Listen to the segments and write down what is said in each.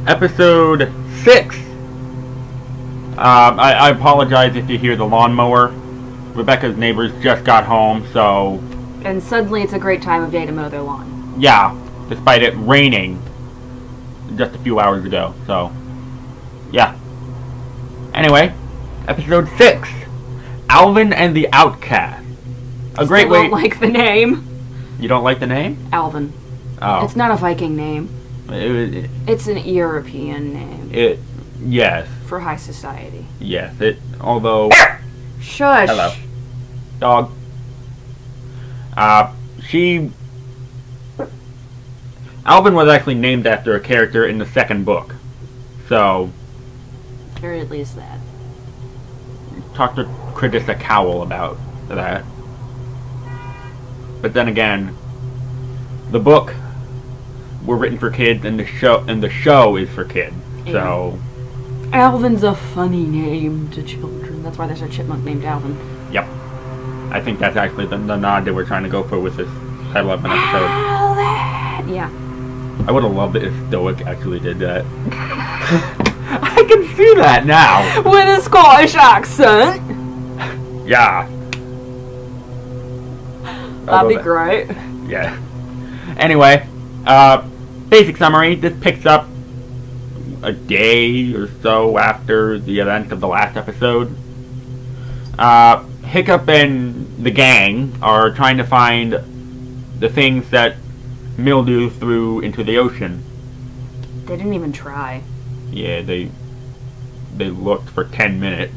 Episode 6. I apologize if you hear the lawnmower. Rebecca's neighbors just got home, so... And suddenly it's a great time of day to mow their lawn. Yeah, despite it raining just a few hours ago, so... Yeah. Anyway, episode 6. Alvin and the Outcasts. A great way... I don't like the name. You don't like the name? Alvin. Oh. It's not a Viking name. It's an European name. Yes. For high society. Yes, although... Shush. Hello. Dog. Alvin was actually named after a character in the second book. So... Or at least that. Talk to Credissa Cowell about that. But then again, the book were written for kids, and the show is for kids. Yeah. So... Alvin's a funny name to children. That's why there's a chipmunk named Alvin. Yep. I think that's actually the nod that we're trying to go for with this title of an episode. Alvin! Yeah. I would have loved it if Stoick actually did that. I can see that now! With a Scottish accent! Yeah. That'd be great. Yeah. Anyway, basic summary. This picks up a day or so after the event of the last episode. Hiccup and the gang are trying to find the things that Mildew threw into the ocean. They didn't even try. Yeah, they looked for 10 minutes.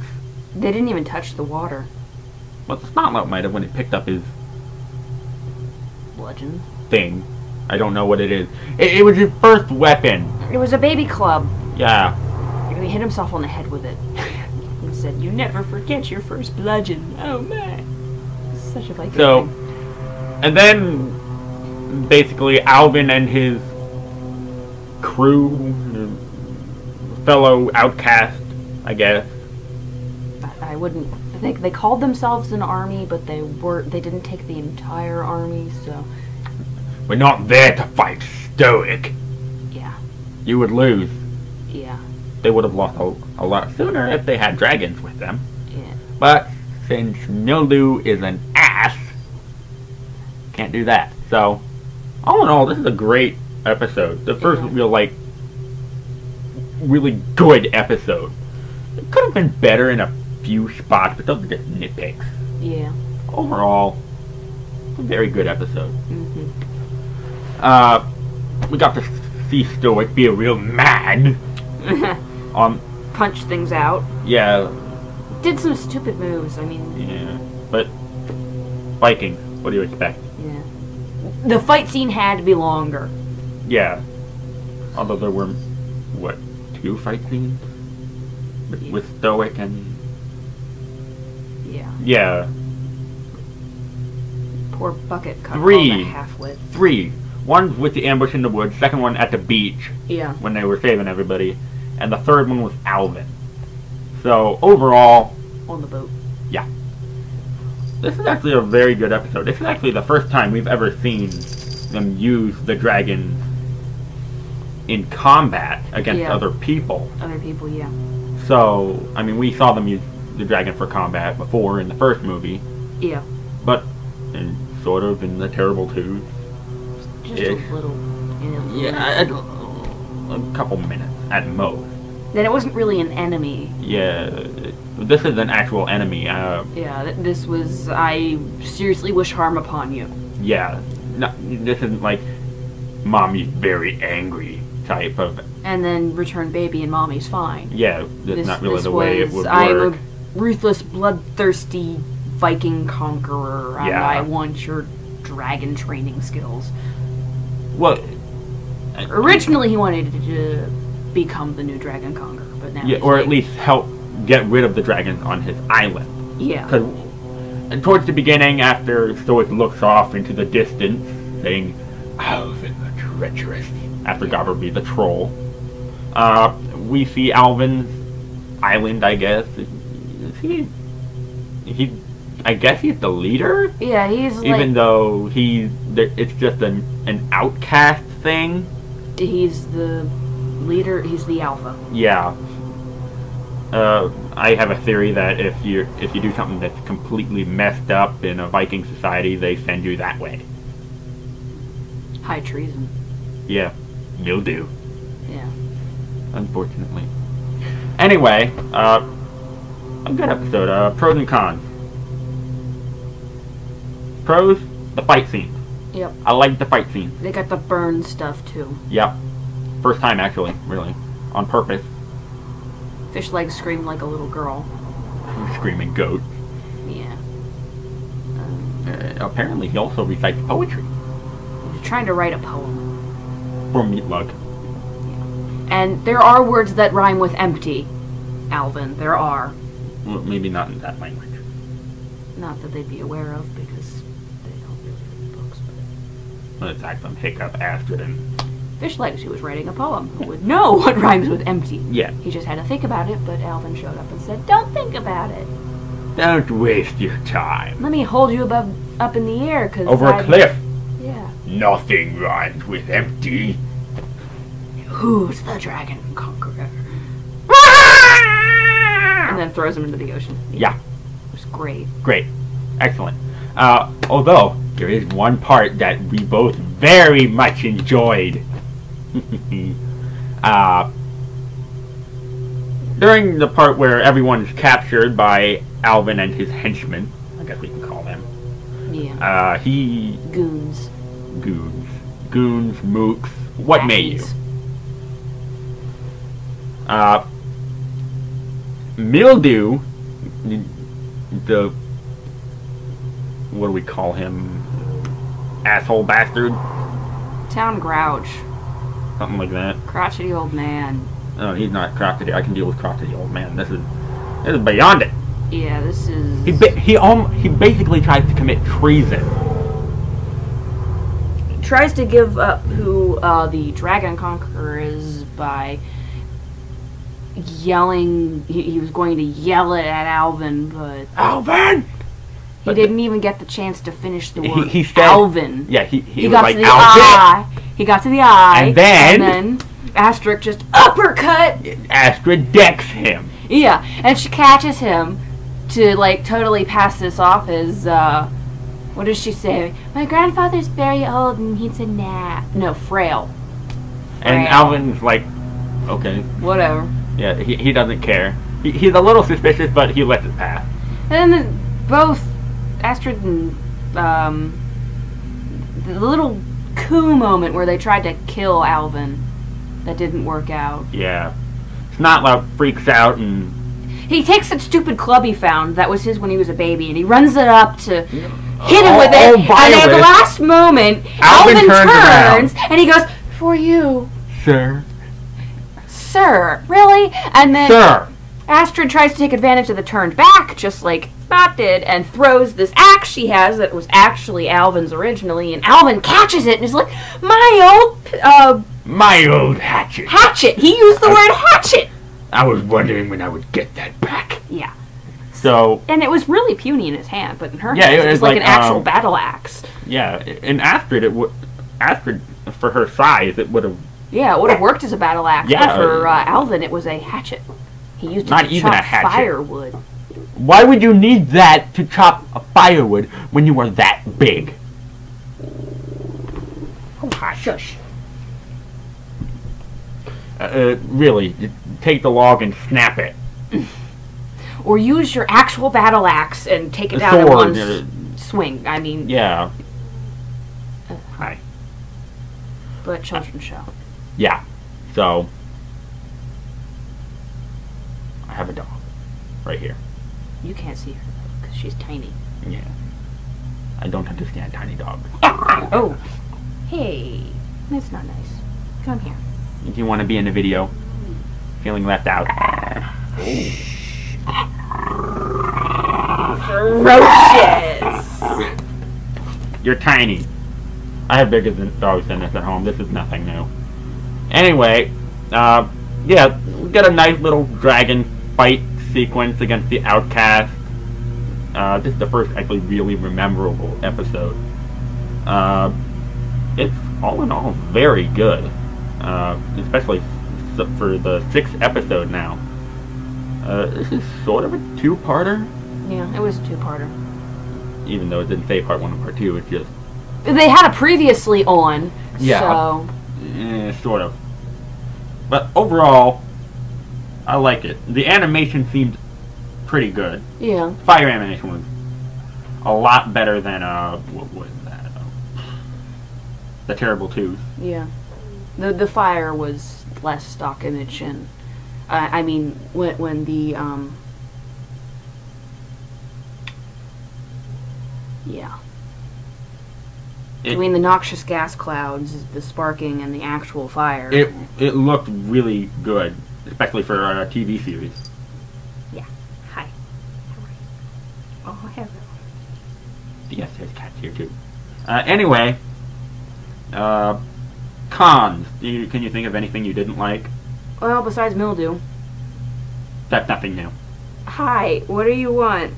They didn't even touch the water. Well, the Snotlout might have when he picked up his... Bludgeon? Thing. I don't know what it is. It was his first weapon. It was a baby club. Yeah. He hit himself on the head with it. And said, "You never forget your first bludgeon." Oh man. Such a Viking So, thing. And then, basically, Alvin and his crew, fellow outcast, I guess. I wouldn't... They called themselves an army, but they didn't take the entire army, so... We're not there to fight Stoick. Yeah. You would lose. Yeah. They would have lost a lot sooner if they had dragons with them. Yeah. But since Mildew is an ass, can't do that. So, all in all, this is a great episode. The first really good episode. It could have been better in a few spots, but those are just nitpicks. Yeah. Overall, a very good episode. Mm-hmm. We got to see Stoick be a real man. Punch things out. Yeah. Did some stupid moves, I mean... Yeah. But, Vikings, what do you expect? Yeah. The fight scene had to be longer. Yeah. Although there were, what, 2 fight scenes? With Stoick and... Yeah. Yeah. Poor Bucket cut 3. half-wit. 3. One with the ambush in the woods, second one at the beach. Yeah. When they were saving everybody. And the third one was Alvin. So, overall... On the boat. Yeah. This is actually a very good episode. This is actually the first time we've ever seen them use the dragon in combat against other people. Other people, yeah. So, I mean, we saw them use the dragon for combat before in the first movie. Yeah. But, sort of in the Terrible 2. Just a little. Yeah, a couple minutes at most. Then it wasn't really an enemy. Yeah, this is an actual enemy. Yeah, this was, I seriously wish harm upon you. Yeah, no, this isn't like mommy's very angry type of... And then return baby and mommy's fine. Yeah, that's not really the way it would work. I'm a ruthless, bloodthirsty Viking conqueror, and I want your dragon training skills. Well... Originally he wanted to become the new dragon conqueror, but now... Yeah, or at least help get rid of the dragons on his island. Yeah. Because towards the beginning, after Stoick looks off into the distance, saying, "Alvin the treacherous," after Gobberby the troll, we see Alvin's island, I guess. I guess he's the leader? Yeah, he's even though it's just an outcast thing. He's the Leader, he's the alpha. Yeah. I have a theory that if you do something that's completely messed up in a Viking society, they send you that way. High treason. Yeah. Mildew. Yeah. Unfortunately. Anyway, a good episode. Pros and cons. Pros, the fight scene. Yep. I like the fight scene. They got the burn stuff, too. Yep. First time, actually, really. On purpose. Fish legs screamed like a little girl. Screaming goat. Yeah. Apparently, he also recites poetry. He was trying to write a poem. For Meatluck. Yeah. And there are words that rhyme with empty, Alvin. There are. Well, maybe not in that language. Not that they'd be aware of, because they don't really read books. Let's act them Hiccup, Astrid, and... Fish legs, who was writing a poem, who would know what rhymes with empty. Yeah. He just had to think about it, but Alvin showed up and said, "Don't think about it. Don't waste your time. Let me hold you up in the air, because Over a cliff. Yeah. Nothing rhymes with empty. Who's the dragon conqueror?" And then throws him into the ocean. Yeah. It was great. Great. Excellent. Although, there is one part that we both very much enjoyed. During the part where everyone is captured by Alvin and his henchmen, I guess we can call them. Yeah. Goons, mooks, what may you? Mildew, the, what do we call him? Asshole bastard? Town grouch. Something like that. Crotchety old man. No, he's not crotchety. I can deal with crotchety old man. This is beyond it. Yeah, this is... He basically tries to commit treason. Tries to give up who the Dragon Conqueror is by yelling. He was going to yell it at Alvin, but... Alvin! He didn't even get the chance to finish the word. He said, Alvin. Yeah, he was got like, to the Alvin! eye. He got to the eye. And then Astrid just uppercut. Astrid decks him. Yeah, and she catches him to, like, totally pass this off as, what does she say? My grandfather's very old and he's a frail. And Alvin's like, okay. Whatever. Yeah, he doesn't care. He's a little suspicious, but he lets it pass. And then both Astrid and, the little coup moment where they tried to kill Alvin that didn't work out. Yeah. Snotlout freaks out and... He takes that stupid club he found that was his when he was a baby, and he runs it up to hit him with it, and at the last moment, Alvin turns and he goes, "For you." Sir. Sir. Really? And then Sir. Astrid tries to take advantage of the turned back, just like Spot did, and throws this axe she has that was actually Alvin's originally, and Alvin catches it and is like, my old hatchet. Hatchet. He used the word hatchet. I was wondering when I would get that back. Yeah. So... And it was really puny in his hand, but in her hand it was like an actual battle axe. Yeah, in Astrid, Astrid, for her size, it would have... Yeah, it would have worked as a battle axe, yeah, but for Alvin, it was a hatchet. He used it not to even chop a hatchet. firewood. Why would you need that to chop a firewood when you were that big? Oh, shush. Really, take the log and snap it. Or use your actual battle axe and take it down in one swing. I mean... Yeah. Hi. But children's show. Yeah. So... I have a dog. Right here. You can't see her, though, because she's tiny. Yeah. I don't understand tiny dogs. Oh. Hey. That's not nice. Come here. If you want to be in the video, feeling left out. Ferocious! You're tiny. I have bigger dogs than this at home. This is nothing new. Anyway, yeah, we got a nice little dragon fight sequence against the Outcasts. This is the first actually really memorable episode. It's all in all very good. Especially for the 6th episode now. This is sort of a two-parter. Yeah, it was a two-parter. Even though it didn't say part 1 and part 2, it's just... They had it previously on, yeah, so... Sort of. But overall, I like it. The animation seemed pretty good. Yeah. Fire animation was a lot better than, what was that? The Terrible Twos. Yeah. The fire was less stock image, and I mean when the yeah. Between the noxious gas clouds, the sparking, and the actual fire. It looked really good, especially for a TV series. Yeah. Hi. Oh, hello. Yes, there's cats here too. Anyway, cons. Can you think of anything you didn't like? Well, besides Mildew. That's nothing new. Hi, what do you want?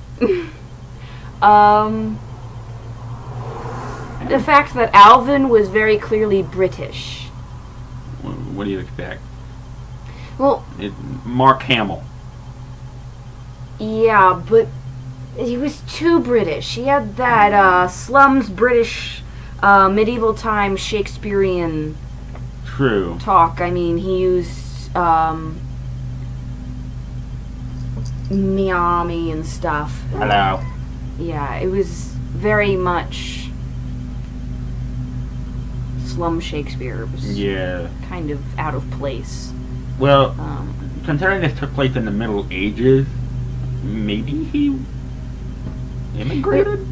The fact that Alvin was very clearly British. What do you expect? Well, Mark Hamill. Yeah, but he was too British. He had that slums British medieval time Shakespearean True. talk. I mean, he used Miami and stuff. Hello. Yeah, it was very much slum Shakespeare. It was kind of out of place. Well, considering this took place in the Middle Ages, maybe he immigrated?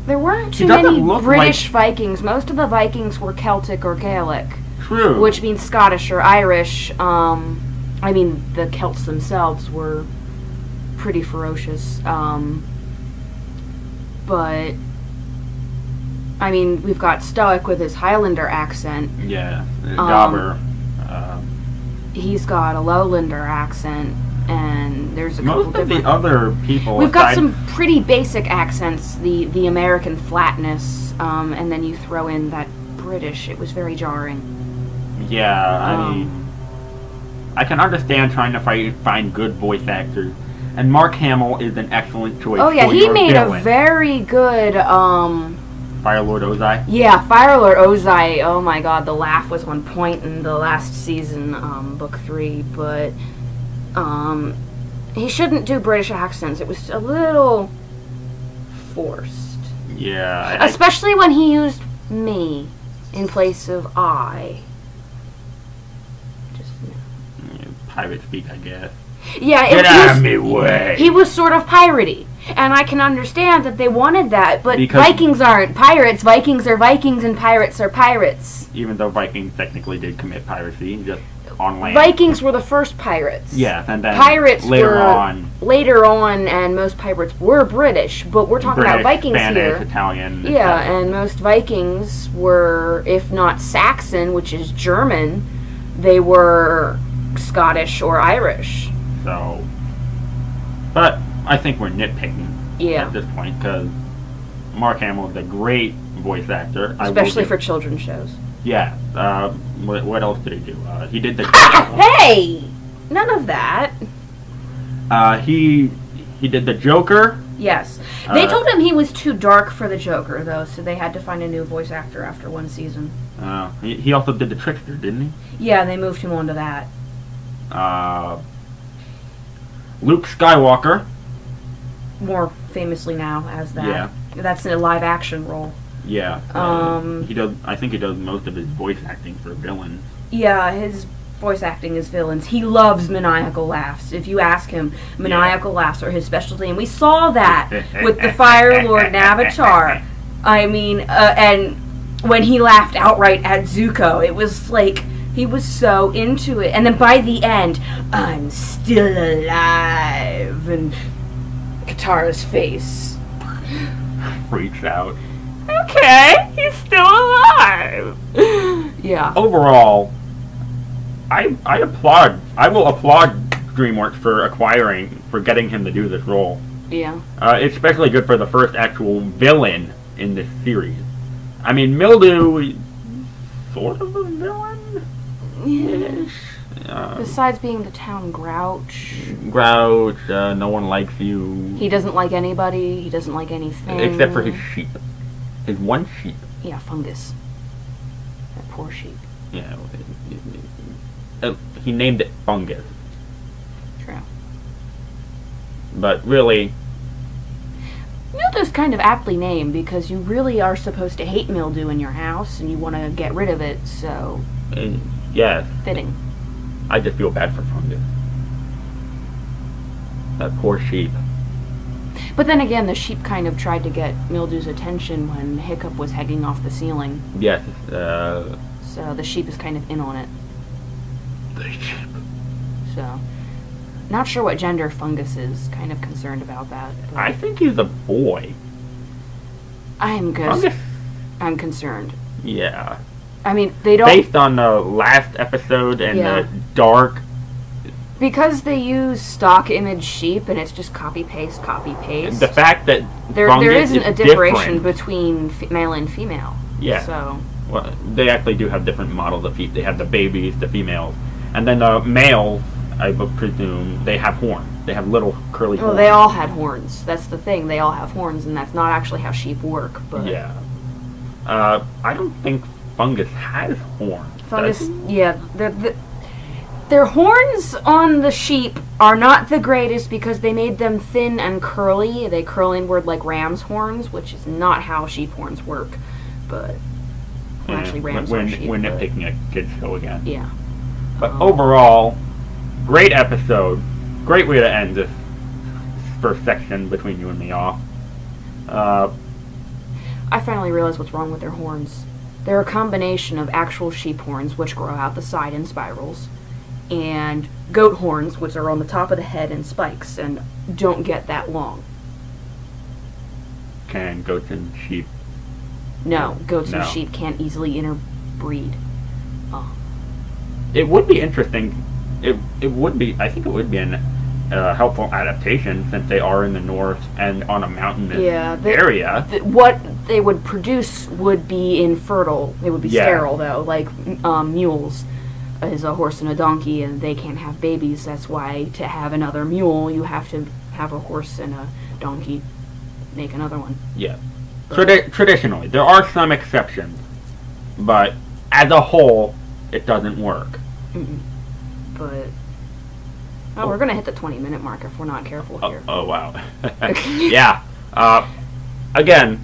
There weren't too many British Vikings. Most of the Vikings were Celtic or Gaelic. True. Which means Scottish or Irish. I mean, the Celts themselves were pretty ferocious. But, I mean, we've got Stoick with his Highlander accent. Yeah. Dauber. He's got a Lowlander accent. And there's a couple most of the other people. We've got some pretty basic accents. The American flatness, and then you throw in that British. It was very jarring. Yeah, I mean, I can understand trying to find good voice actors, and Mark Hamill is an excellent choice. Oh yeah, for he your made villain. a very good. Firelord Ozai. Yeah, Firelord Ozai. Oh my God, the laugh was on point in the last season, book 3, but. He shouldn't do British accents. It was a little forced. Yeah. Especially when he used me in place of I. Just, pirate speak, I guess. Yeah, Get out of me way. He was sort of piratey. And I can understand that they wanted that, but because Vikings aren't pirates. Vikings are Vikings and pirates are pirates. Even though Vikings technically did commit piracy, just on land. Vikings were the first pirates. Yeah, and then pirates later on, and most pirates were British, but we're talking about Vikings Spanish, here. Italian. Yeah, and most Vikings were, if not Saxon, which is German, they were Scottish or Irish. So, but I think we're nitpicking at this point, because Mark Hamill is a great voice actor. Especially for children's shows. Yeah. What else did he do? He did the... Hey! None of that. He did the Joker. Yes. They told him he was too dark for the Joker, though, so they had to find a new voice actor after one season. He also did the Trickster, didn't he? Yeah, they moved him on to that. Luke Skywalker. More famously now as that. Yeah. That's a live-action role. Yeah. He does. I think he does most of his voice acting for villains. Yeah, his voice acting as villains. He loves maniacal laughs. If you ask him, maniacal laughs are his specialty, and we saw that with the Fire Lord and Avatar. I mean, and when he laughed outright at Zuko, it was like he was so into it. And then by the end, I'm still alive, and Katara's face freaks out. Okay, he's still alive. Yeah. Overall, I applaud. I will applaud DreamWorks for getting him to do this role. Yeah. It's especially good for the first actual villain in this series. I mean, Mildew, sort of a villain. Yeah. Besides being the town grouch. Grouch, no one likes you. He doesn't like anybody. He doesn't like anything. Except for his sheep. His one sheep. Yeah, Fungus. That poor sheep. Yeah. He named it Fungus. True. But really... Mildew's kind of aptly named because you really are supposed to hate mildew in your house and you want to get rid of it, so... Yes. Fitting. I just feel bad for Fungus. That poor sheep. But then again, the sheep kind of tried to get Mildew's attention when Hiccup was hanging off the ceiling. Yes, So the sheep is kind of in on it. The sheep. So, not sure what gender Fungus is. Kind of concerned about that. I think he's a boy. I'm concerned. Yeah. I mean, they don't... Based on the last episode and the dark... Because they use stock image sheep and it's just copy-paste, copy-paste. The fact that there isn't a differentiation different. between male and female. Yeah. So... Well, they actually do have different models of sheep. They have the babies, the females. And then the males, I would presume, they have horns. They have little curly horns. Well, they all had horns. That's the thing. They all have horns, and that's not actually how sheep work. But yeah. I don't think Fungus has horns. Fungus, yeah. Their horns on the sheep are not the greatest because they made them thin and curly. They curl inward like ram's horns, which is not how sheep horns work. But... Well, actually, rams are sheep. We're nitpicking a kid's show again. Yeah. But overall, great episode. Great way to end this first section between you and me off. I finally realized what's wrong with their horns. They're a combination of actual sheep horns, which grow out the side in spirals, and goat horns, which are on the top of the head in spikes, and don't get that long. Can goats and sheep... No, goats and sheep can't easily interbreed. It would be interesting. It would be. I think it would be an helpful adaptation since they are in the north and on a mountainous area. What they would produce would be infertile. They would be sterile, though. Like mules is a horse and a donkey, and they can't have babies. That's why to have another mule, you have to have a horse and a donkey make another one. Yeah. Traditionally, there are some exceptions, but as a whole, it doesn't work. But we're gonna hit the 20-minute mark if we're not careful here. Oh wow! Yeah. Again,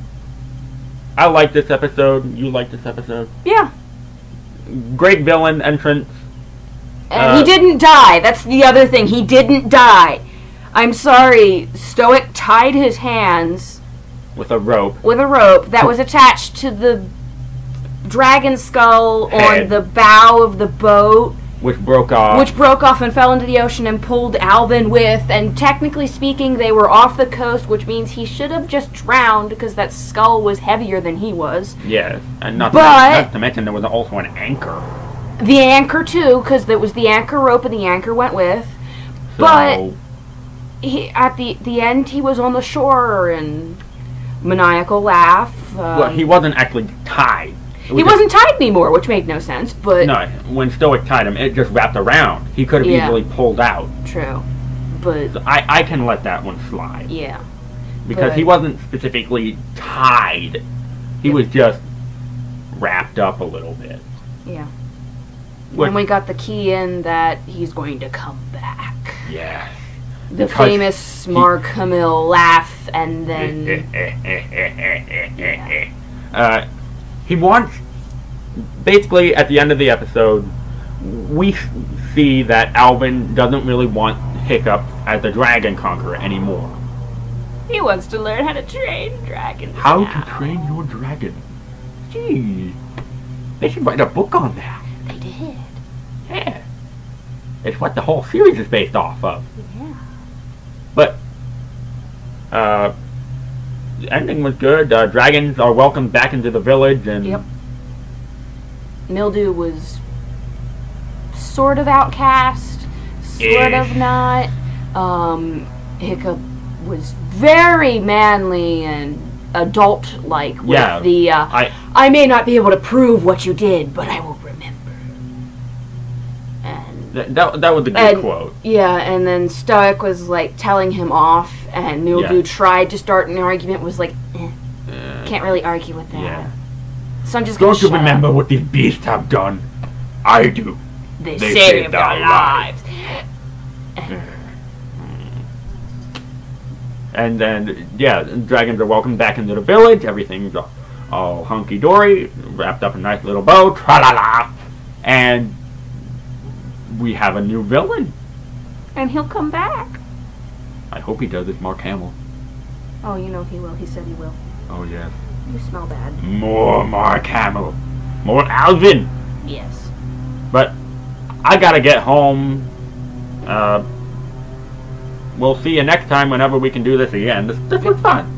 I like this episode. You like this episode? Yeah. Great villain entrance. And he didn't die. That's the other thing. He didn't die. I'm sorry. Stoick tied his hands. With a rope. With a rope that was attached to the dragon skull on the bow of the boat. Which broke off. Which broke off and fell into the ocean and pulled Alvin with. And technically speaking, they were off the coast, which means he should have just drowned because that skull was heavier than he was. Yes. And not to mention there was also an anchor. The anchor, too, because there was the anchor rope and the anchor went with. So, but at the end, he was on the shore and... maniacal laugh. Well, he wasn't actually tied. He wasn't tied anymore, which made no sense, but... No, when Stoick tied him, it just wrapped around. He could have easily pulled out. True, but... So I can let that one slide. Yeah. Because he wasn't specifically tied. He was just wrapped up a little bit. Yeah. And we got the key in that he's going to come back. Yeah. The famous Mark Hamill laugh, and then... he wants... Basically, at the end of the episode, we see that Alvin doesn't really want Hiccup as the Dragon Conqueror anymore. He wants to learn how to train dragons. How to train your dragon. Gee, they should write a book on that. They did. Yeah. It's what the whole series is based off of. Yeah. But, the ending was good. Dragons are welcomed back into the village, and... Yep. Mildew was sort of outcast, sort of not. Hiccup was very manly and adult-like with the, I may not be able to prove what you did, but I will remember. And That was a good quote. Yeah, and then Stoick was like telling him off, and Mildew tried to start an argument. Was like, can't really argue with that. Yeah. So I'm just gonna Don't you remember what these beasts have done? I do. They saved our lives. And then, dragons are welcomed back into the village. Everything's all hunky-dory, wrapped up in a nice little bow, tra-la-la. And we have a new villain. And he'll come back. I hope he does. It's Mark Hamill. Oh, you know he will. He said he will. Oh, yes. You smell bad. More Mark Hamill. More Alvin. Yes. But I gotta get home. We'll see you next time whenever we can do this again. This was fun.